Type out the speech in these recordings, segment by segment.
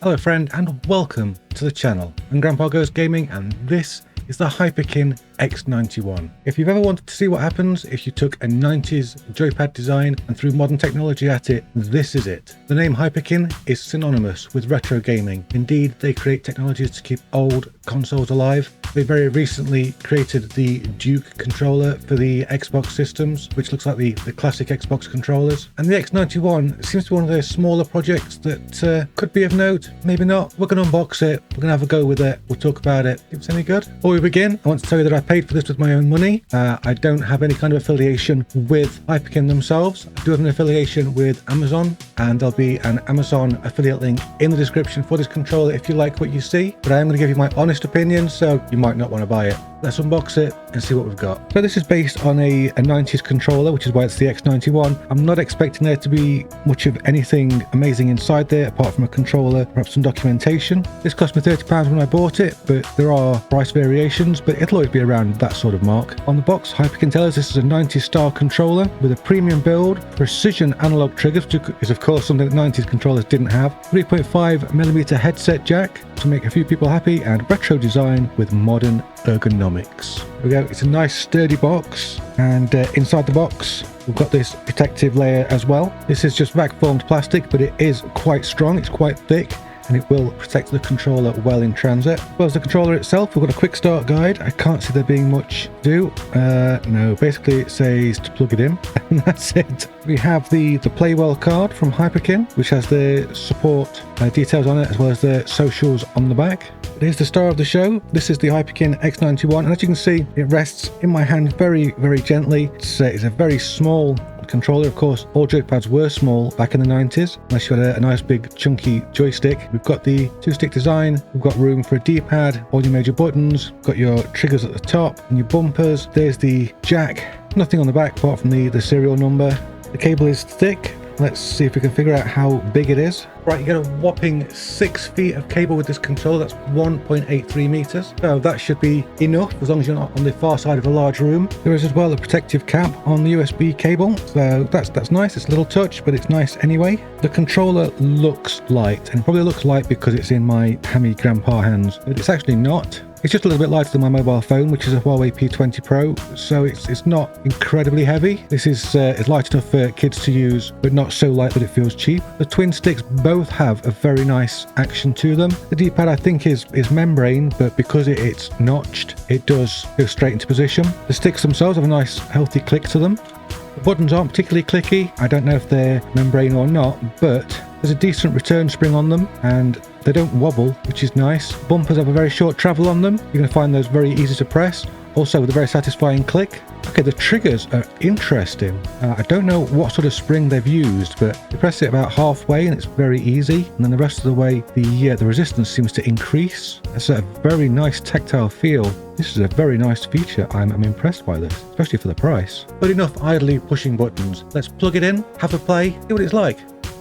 Hello friend and welcome to the channel. I'm Grandpa Goes Gaming and this is the Hyperkin X91. If you've ever wanted to see what happens if you took a 90s joypad design and threw modern technology at it, this is it. The name Hyperkin is synonymous with retro gaming. Indeed, they create technologies to keep old consoles alive. They very recently created the Duke controller for the Xbox systems, which looks like the classic Xbox controllers. And the X91 seems to be one of those smaller projects that could be of note, maybe not. We're going to unbox it, we're going to have a go with it, we'll talk about it, if it's any good. Before we begin, I want to tell you that I paid for this with my own money. I don't have any kind of affiliation with Hyperkin themselves. I do have an affiliation with Amazon, and there'll be an Amazon affiliate link in the description for this controller if you like what you see. But I am going to give you my honest opinion, so you might not want to buy it. Let's unbox it and see what we've got. So this is based on a 90s controller, which is why it's the X91. I'm not expecting there to be much of anything amazing inside there, apart from a controller, perhaps some documentation. This cost me £30 when I bought it, but there are price variations, but it'll always be around that sort of mark. On the box, Hyperkin tells us this is a 90s style controller with a premium build, precision analog triggers, which is of course something that 90s controllers didn't have, 3.5mm headset jack to make a few people happy, and retro design with modern ergonomics. There we go. It's a nice sturdy box, and inside the box we've got this protective layer as well. This is just vac formed plastic, but it is quite strong, it's quite thick, and it will protect the controller well in transit. As well as the controller itself, we've got a quick start guide. I can't see there being much to do. No, basically it says to plug it in and that's it. We have the Playwell card from Hyperkin, which has the support details on it, as well as the socials on the back. Here's the star of the show. This is the Hyperkin X91, and as you can see, it rests in my hand very, very gently. It's a very small controller. Of course, all joypads were small back in the 90s, unless you had a nice big chunky joystick. We've got the two-stick design, we've got room for a D-pad, all your major buttons, got your triggers at the top, and your bumpers. There's the jack, nothing on the back apart from the serial number. The cable is thick. Let's see if we can figure out how big it is. Right, you get a whopping 6 feet of cable with this controller. That's 1.83 meters. So that should be enough as long as you're not on the far side of a large room. There is as well a protective cap on the USB cable. So that's nice. It's a little touch, but it's nice anyway. The controller looks light, and probably looks light because it's in my hammy grandpa hands, but it's actually not. It's just a little bit lighter than my mobile phone, which is a Huawei P20 Pro, so it's not incredibly heavy. This is light enough for kids to use, but not so light that it feels cheap. The twin sticks both have a very nice action to them. The D-pad I think is membrane, but because it's notched, it does go straight into position. The sticks themselves have a nice healthy click to them. The buttons aren't particularly clicky. I don't know if they're membrane or not, but there's a decent return spring on them, and they don't wobble, which is nice. Bumpers have a very short travel on them. You're going to find those very easy to press, also with a very satisfying click. Okay, the triggers are interesting. I don't know what sort of spring they've used, but you press it about halfway and it's very easy, and then the rest of the way the resistance seems to increase. It's a very nice tactile feel. This is a very nice feature. I'm impressed by this, especially for the price. But enough idly pushing buttons. Let's plug it in, have a play, see what it's like.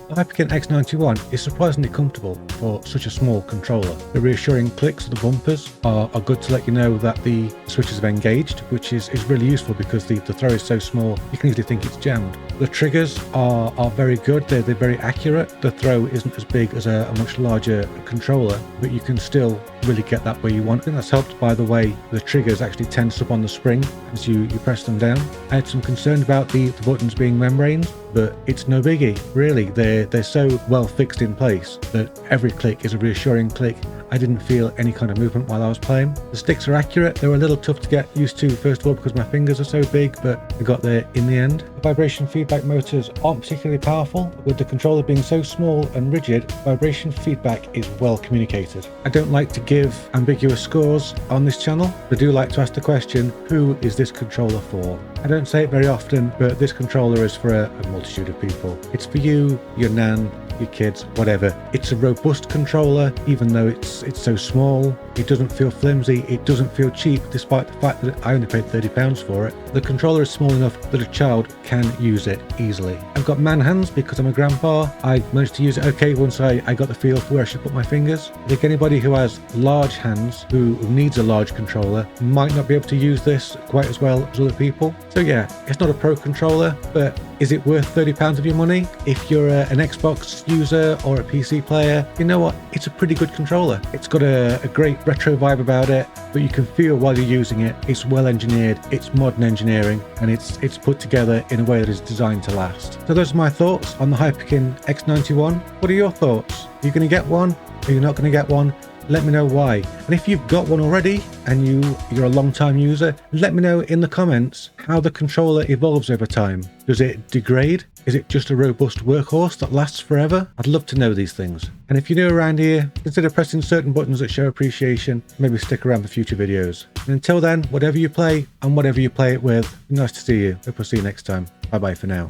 The Hyperkin X91 is surprisingly comfortable for such a small controller. The reassuring clicks of the bumpers are good to let you know that the switches have engaged, which is really useful because the throw is so small you can easily think it's jammed. The triggers are very good, they're very accurate. The throw isn't as big as a much larger controller, but you can still really get that where you want. I think that's helped by the way the triggers actually tense up on the spring as you press them down. I had some concern about the buttons being membranes, but it's no biggie, really. They're so well fixed in place that every click is a reassuring click. I didn't feel any kind of movement while I was playing. The sticks are accurate. They were a little tough to get used to first of all because my fingers are so big, but I got there in the end. The vibration feedback motors aren't particularly powerful. With the controller being so small and rigid, vibration feedback is well communicated. I don't like to give ambiguous scores on this channel, but I do like to ask the question, who is this controller for? I don't say it very often, but this controller is for a multitude of people. It's for you, your nan, your kids, whatever. It's a robust controller, even though it's so small. It doesn't feel flimsy, it doesn't feel cheap, despite the fact that I only paid £30 for it. The controller is small enough that a child can use it easily. I've got man hands because I'm a grandpa. I managed to use it okay once I got the feel for where I should put my fingers. I think anybody who has large hands, who needs a large controller, might not be able to use this quite as well as other people. So yeah, it's not a pro controller, but Is it worth £30 of your money? If you're an Xbox user or a PC player, you know what? It's a pretty good controller. It's got a great retro vibe about it, but you can feel while you're using it, it's well engineered, it's modern engineering, and it's put together in a way that is designed to last. So those are my thoughts on the Hyperkin X91. What are your thoughts? Are you going to get one? Are you not going to get one? Let me know why. And if you've got one already and you're a long-time user, let me know in the comments how the controller evolves over time. Does it degrade? Is it just a robust workhorse that lasts forever? I'd love to know these things. And if you're new around here, consider pressing certain buttons that show appreciation. Maybe stick around for future videos. And until then, whatever you play and whatever you play it with, nice to see you. Hope we'll see you next time. Bye bye for now.